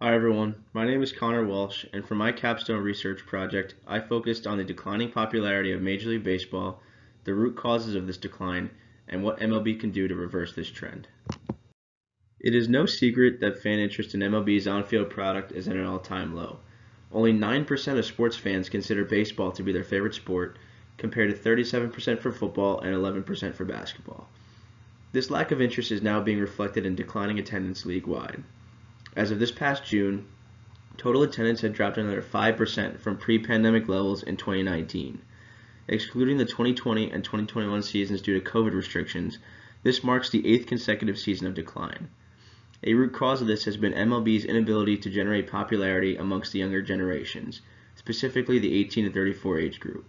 Hi everyone, my name is Connor Walsh, and for my capstone research project, I focused on the declining popularity of Major League Baseball, the root causes of this decline, and what MLB can do to reverse this trend. It is no secret that fan interest in MLB's on-field product is at an all-time low. Only 9% of sports fans consider baseball to be their favorite sport, compared to 37% for football and 11% for basketball. This lack of interest is now being reflected in declining attendance league-wide. As of this past June, total attendance had dropped another 5% from pre-pandemic levels in 2019. Excluding the 2020 and 2021 seasons due to COVID restrictions, this marks the 8th consecutive season of decline. A root cause of this has been MLB's inability to generate popularity amongst the younger generations, specifically the 18 to 34 age group.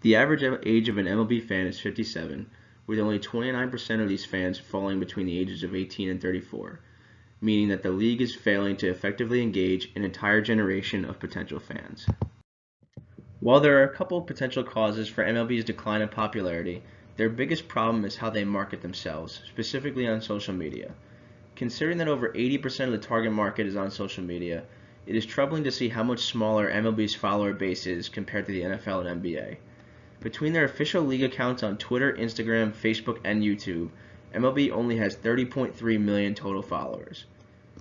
The average age of an MLB fan is 57, with only 29% of these fans falling between the ages of 18 and 34, meaning that the league is failing to effectively engage an entire generation of potential fans. While there are a couple of potential causes for MLB's decline in popularity, their biggest problem is how they market themselves, specifically on social media. Considering that over 80% of the target market is on social media, it is troubling to see how much smaller MLB's follower base is compared to the NFL and NBA. Between their official league accounts on Twitter, Instagram, Facebook, and YouTube, MLB only has 30.3 million total followers.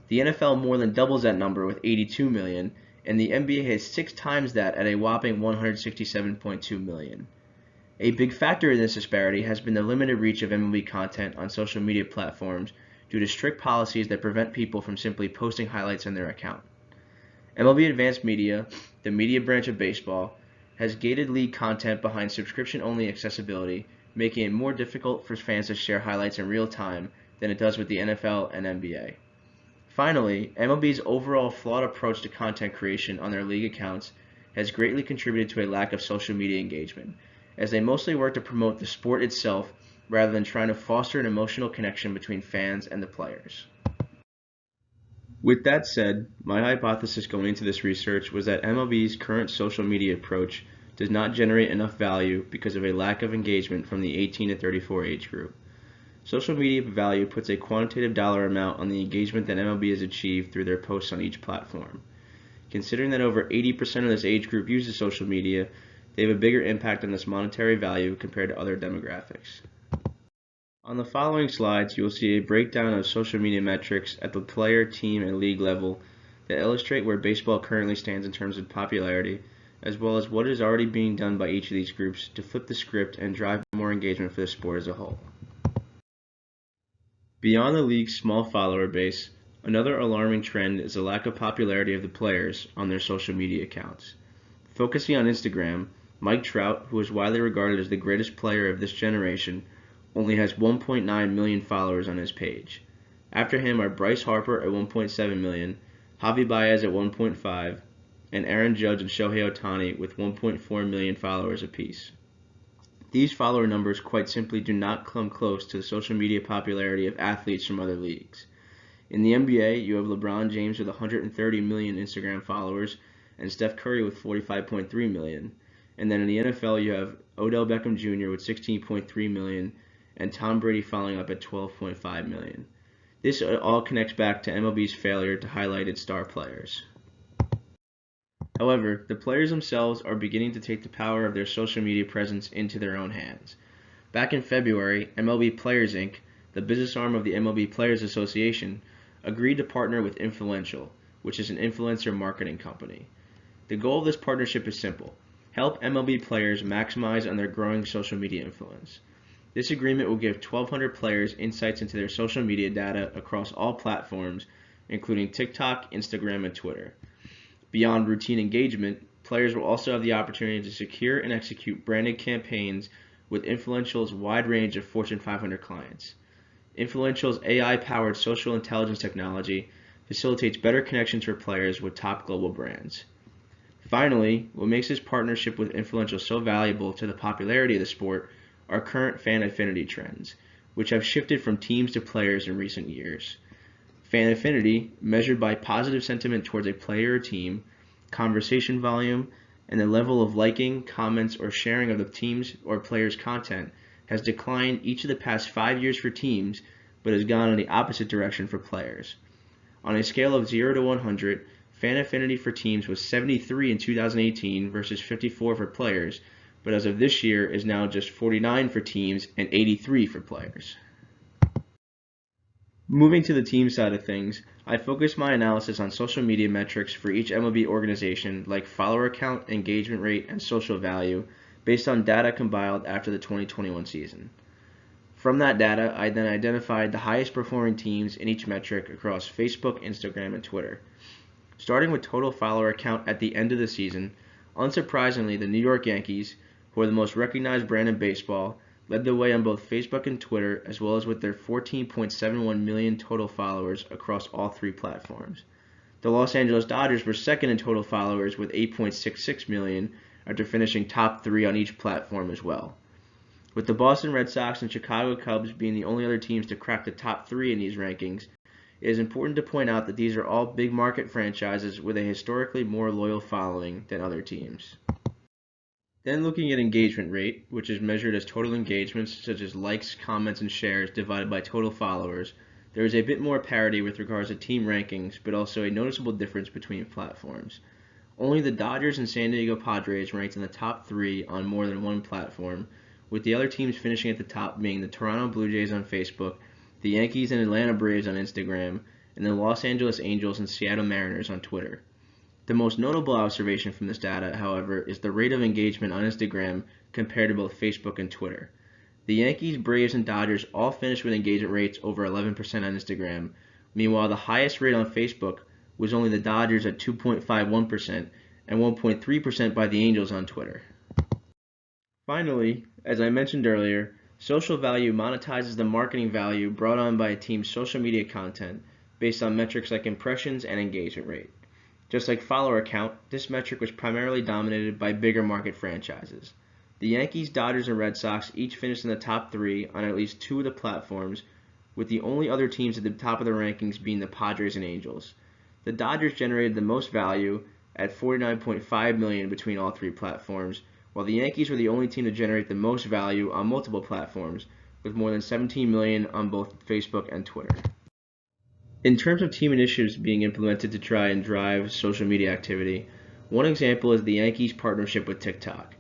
The NFL more than doubles that number with 82 million, and the NBA has 6 times that at a whopping 167.2 million. A big factor in this disparity has been the limited reach of MLB content on social media platforms due to strict policies that prevent people from simply posting highlights on their account. MLB Advanced Media, the media branch of baseball, has gated league content behind subscription-only accessibility, making it more difficult for fans to share highlights in real time than it does with the NFL and NBA. Finally, MLB's overall flawed approach to content creation on their league accounts has greatly contributed to a lack of social media engagement, as they mostly work to promote the sport itself rather than trying to foster an emotional connection between fans and the players. With that said, my hypothesis going into this research was that MLB's current social media approach does not generate enough value because of a lack of engagement from the 18 to 34 age group. Social media value puts a quantitative dollar amount on the engagement that MLB has achieved through their posts on each platform. Considering that over 80% of this age group uses social media, they have a bigger impact on this monetary value compared to other demographics. On the following slides, you will see a breakdown of social media metrics at the player, team, and league level that illustrate where baseball currently stands in terms of popularity, as well as what is already being done by each of these groups to flip the script and drive more engagement for the sport as a whole. Beyond the league's small follower base, another alarming trend is the lack of popularity of the players on their social media accounts. Focusing on Instagram, Mike Trout, who is widely regarded as the greatest player of this generation, only has 1.9 million followers on his page. After him are Bryce Harper at 1.7 million, Javi Baez at 1.5, and Aaron Judge and Shohei Ohtani with 1.4 million followers apiece. These follower numbers quite simply do not come close to the social media popularity of athletes from other leagues. In the NBA, you have LeBron James with 130 million Instagram followers and Steph Curry with 45.3 million. And then in the NFL, you have Odell Beckham Jr. with 16.3 million and Tom Brady following up at 12.5 million. This all connects back to MLB's failure to highlight its star players. However, the players themselves are beginning to take the power of their social media presence into their own hands. Back in February, MLB Players Inc., the business arm of the MLB Players Association, agreed to partner with Influential, which is an influencer marketing company. The goal of this partnership is simple: help MLB players maximize on their growing social media influence. This agreement will give 1,200 players insights into their social media data across all platforms, including TikTok, Instagram, and Twitter. Beyond routine engagement, players will also have the opportunity to secure and execute branded campaigns with Influential's wide range of Fortune 500 clients. Influential's AI-powered social intelligence technology facilitates better connections for players with top global brands. Finally, what makes this partnership with Influential so valuable to the popularity of the sport are current fan affinity trends, which have shifted from teams to players in recent years. Fan affinity, measured by positive sentiment towards a player or team, conversation volume, and the level of liking, comments, or sharing of the team's or player's content, has declined each of the past 5 years for teams, but has gone in the opposite direction for players. On a scale of 0 to 100, fan affinity for teams was 73 in 2018 versus 54 for players, but as of this year is now just 49 for teams and 83 for players. Moving to the team side of things, I focused my analysis on social media metrics for each MLB organization like follower count, engagement rate, and social value based on data compiled after the 2021 season. From that data, I then identified the highest performing teams in each metric across Facebook, Instagram, and Twitter. Starting with total follower count at the end of the season, unsurprisingly, the New York Yankees, who are the most recognized brand in baseball, led the way on both Facebook and Twitter, as well as with their 14.71 million total followers across all three platforms. The Los Angeles Dodgers were second in total followers with 8.66 million after finishing top three on each platform as well. With the Boston Red Sox and Chicago Cubs being the only other teams to crack the top three in these rankings, it is important to point out that these are all big market franchises with a historically more loyal following than other teams. Then looking at engagement rate, which is measured as total engagements such as likes, comments, and shares divided by total followers, there is a bit more parity with regards to team rankings, but also a noticeable difference between platforms. Only the Dodgers and San Diego Padres ranked in the top three on more than one platform, with the other teams finishing at the top being the Toronto Blue Jays on Facebook, the Yankees and Atlanta Braves on Instagram, and the Los Angeles Angels and Seattle Mariners on Twitter. The most notable observation from this data, however, is the rate of engagement on Instagram compared to both Facebook and Twitter. The Yankees, Braves, and Dodgers all finished with engagement rates over 11% on Instagram. Meanwhile, the highest rate on Facebook was only the Dodgers at 2.51% and 1.3% by the Angels on Twitter. Finally, as I mentioned earlier, social value monetizes the marketing value brought on by a team's social media content based on metrics like impressions and engagement rate. Just like follower count, this metric was primarily dominated by bigger market franchises. The Yankees, Dodgers, and Red Sox each finished in the top three on at least two of the platforms, with the only other teams at the top of the rankings being the Padres and Angels. The Dodgers generated the most value at $49.5 million between all three platforms, while the Yankees were the only team to generate the most value on multiple platforms, with more than $17 million on both Facebook and Twitter. In terms of team initiatives being implemented to try and drive social media activity, one example is the Yankees' partnership with TikTok.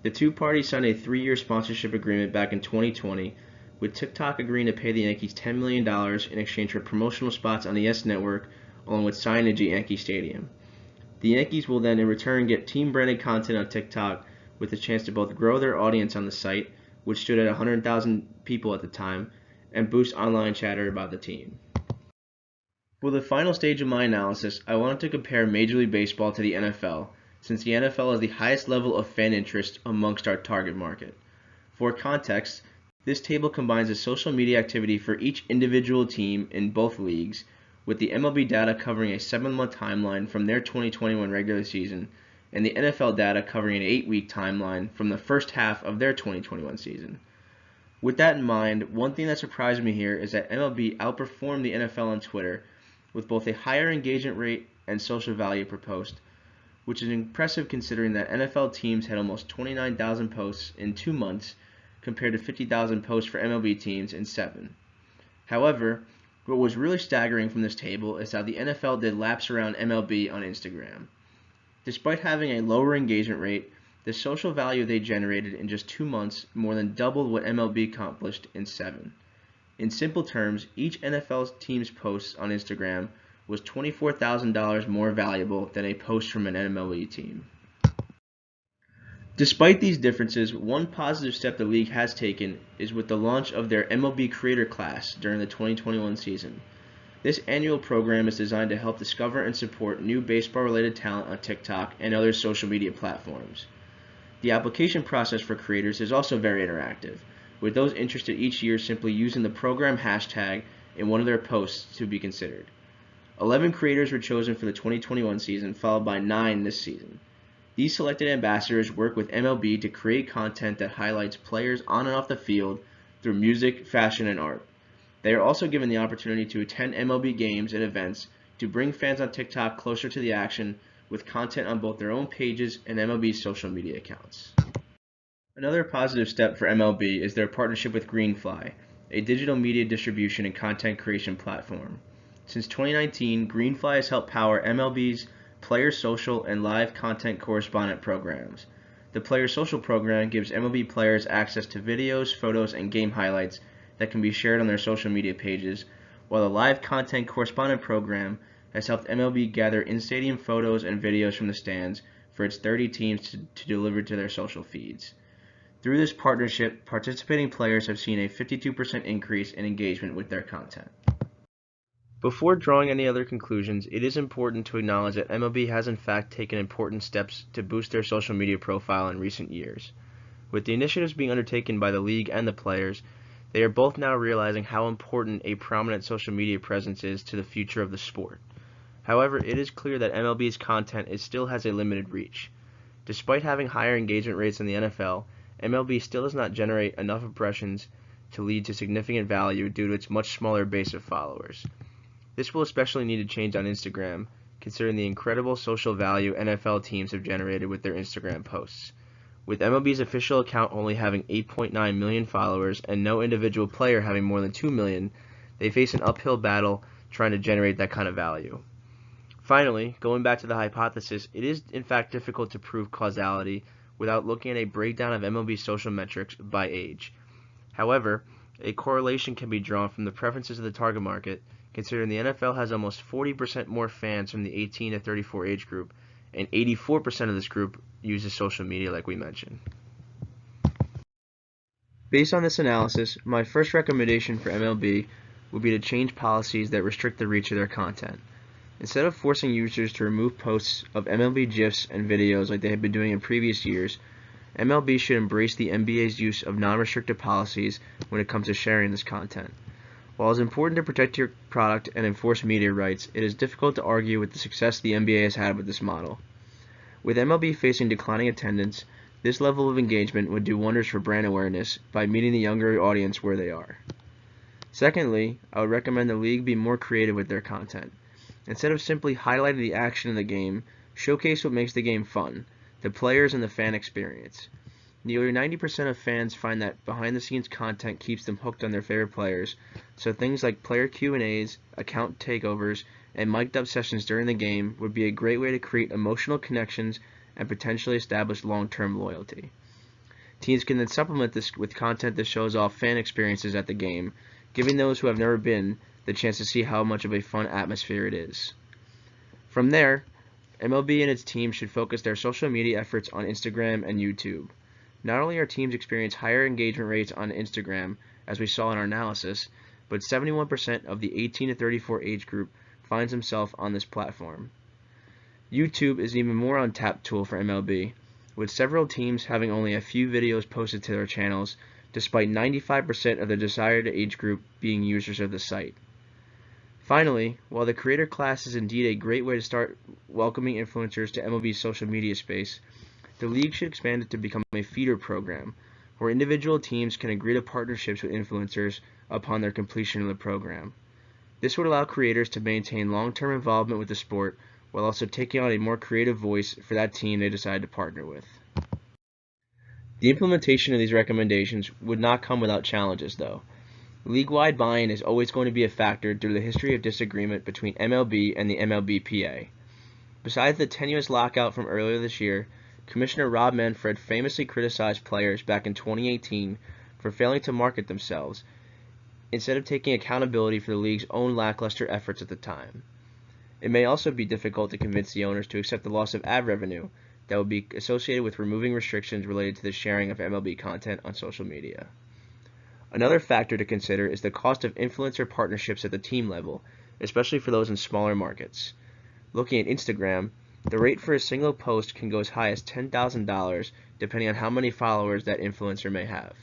The two parties signed a 3-year sponsorship agreement back in 2020, with TikTok agreeing to pay the Yankees $10 million in exchange for promotional spots on the YES Network, along with signage at Yankee Stadium. The Yankees will then in return get team-branded content on TikTok with a chance to both grow their audience on the site, which stood at 100,000 people at the time, and boost online chatter about the team. For the final stage of my analysis, I wanted to compare Major League Baseball to the NFL, since the NFL has the highest level of fan interest amongst our target market. For context, this table combines the social media activity for each individual team in both leagues, with the MLB data covering a 7-month timeline from their 2021 regular season, and the NFL data covering an 8-week timeline from the first half of their 2021 season. With that in mind, one thing that surprised me here is that MLB outperformed the NFL on Twitter with both a higher engagement rate and social value per post, which is impressive considering that NFL teams had almost 29,000 posts in 2 months compared to 50,000 posts for MLB teams in 7. However, what was really staggering from this table is how the NFL did laps around MLB on Instagram. Despite having a lower engagement rate, the social value they generated in just 2 months more than doubled what MLB accomplished in 7. In simple terms, each NFL team's posts on Instagram was $24,000 more valuable than a post from an MLB team. Despite these differences, one positive step the league has taken is with the launch of their MLB Creator Class during the 2021 season. This annual program is designed to help discover and support new baseball-related talent on TikTok and other social media platforms. The application process for creators is also very interactive, with those interested each year simply using the program hashtag in one of their posts to be considered. 11 creators were chosen for the 2021 season, followed by 9 this season. These selected ambassadors work with MLB to create content that highlights players on and off the field through music, fashion, and art. They are also given the opportunity to attend MLB games and events to bring fans on TikTok closer to the action with content on both their own pages and MLB's social media accounts. Another positive step for MLB is their partnership with Greenfly, a digital media distribution and content creation platform. Since 2019, Greenfly has helped power MLB's Player Social and Live Content Correspondent programs. The Player Social program gives MLB players access to videos, photos, and game highlights that can be shared on their social media pages, while the Live Content Correspondent program has helped MLB gather in-stadium photos and videos from the stands for its 30 teams to deliver to their social feeds. Through this partnership, participating players have seen a 52% increase in engagement with their content. Before drawing any other conclusions, it is important to acknowledge that MLB has in fact taken important steps to boost their social media profile in recent years. With the initiatives being undertaken by the league and the players, they are both now realizing how important a prominent social media presence is to the future of the sport. However, it is clear that MLB's content still has a limited reach. Despite having higher engagement rates than the NFL, MLB still does not generate enough impressions to lead to significant value due to its much smaller base of followers. This will especially need to change on Instagram, considering the incredible social value NFL teams have generated with their Instagram posts. With MLB's official account only having 8.9 million followers and no individual player having more than 2 million, they face an uphill battle trying to generate that kind of value. Finally, going back to the hypothesis, it is in fact difficult to prove causality without looking at a breakdown of MLB social metrics by age. However, a correlation can be drawn from the preferences of the target market, considering the NFL has almost 40% more fans from the 18 to 34 age group, and 84% of this group uses social media like we mentioned. Based on this analysis, my first recommendation for MLB would be to change policies that restrict the reach of their content. Instead of forcing users to remove posts of MLB GIFs and videos like they have been doing in previous years, MLB should embrace the NBA's use of non-restrictive policies when it comes to sharing this content. While it is important to protect your product and enforce media rights, it is difficult to argue with the success the NBA has had with this model. With MLB facing declining attendance, this level of engagement would do wonders for brand awareness by meeting the younger audience where they are. Secondly, I would recommend the league be more creative with their content. Instead of simply highlighting the action in the game, showcase what makes the game fun, the players and the fan experience. Nearly 90% of fans find that behind-the-scenes content keeps them hooked on their favorite players, so things like player Q&As, account takeovers, and mic'd-up sessions during the game would be a great way to create emotional connections and potentially establish long-term loyalty. Teams can then supplement this with content that shows off fan experiences at the game, giving those who have never been the chance to see how much of a fun atmosphere it is. From there, MLB and its team should focus their social media efforts on Instagram and YouTube. Not only are teams experience higher engagement rates on Instagram, as we saw in our analysis, but 71% of the 18 to 34 age group finds himself on this platform. YouTube is an even more untapped tool for MLB, with several teams having only a few videos posted to their channels, despite 95% of the desired age group being users of the site. Finally, while the creator class is indeed a great way to start welcoming influencers to MLB's social media space, the league should expand it to become a feeder program, where individual teams can agree to partnerships with influencers upon their completion of the program. This would allow creators to maintain long-term involvement with the sport while also taking on a more creative voice for that team they decide to partner with. The implementation of these recommendations would not come without challenges, though. League-wide buy-in is always going to be a factor due to the history of disagreement between MLB and the MLBPA. Besides the tenuous lockout from earlier this year, Commissioner Rob Manfred famously criticized players back in 2018 for failing to market themselves, instead of taking accountability for the league's own lackluster efforts at the time. It may also be difficult to convince the owners to accept the loss of ad revenue that would be associated with removing restrictions related to the sharing of MLB content on social media. Another factor to consider is the cost of influencer partnerships at the team level, especially for those in smaller markets. Looking at Instagram, the rate for a single post can go as high as $10,000 depending on how many followers that influencer may have.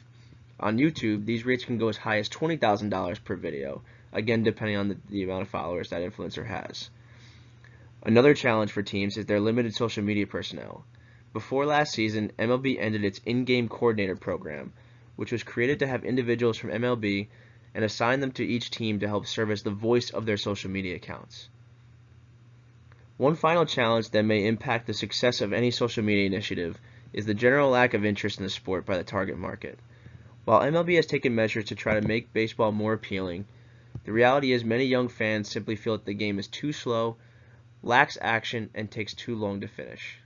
On YouTube, these rates can go as high as $20,000 per video, again depending on the amount of followers that influencer has. Another challenge for teams is their limited social media personnel. Before last season, MLB ended its in-game coordinator program, which was created to have individuals from MLB and assign them to each team to help serve as the voice of their social media accounts. One final challenge that may impact the success of any social media initiative is the general lack of interest in the sport by the target market. While MLB has taken measures to try to make baseball more appealing, The reality is many young fans simply feel that the game is too slow, lacks action, and takes too long to finish.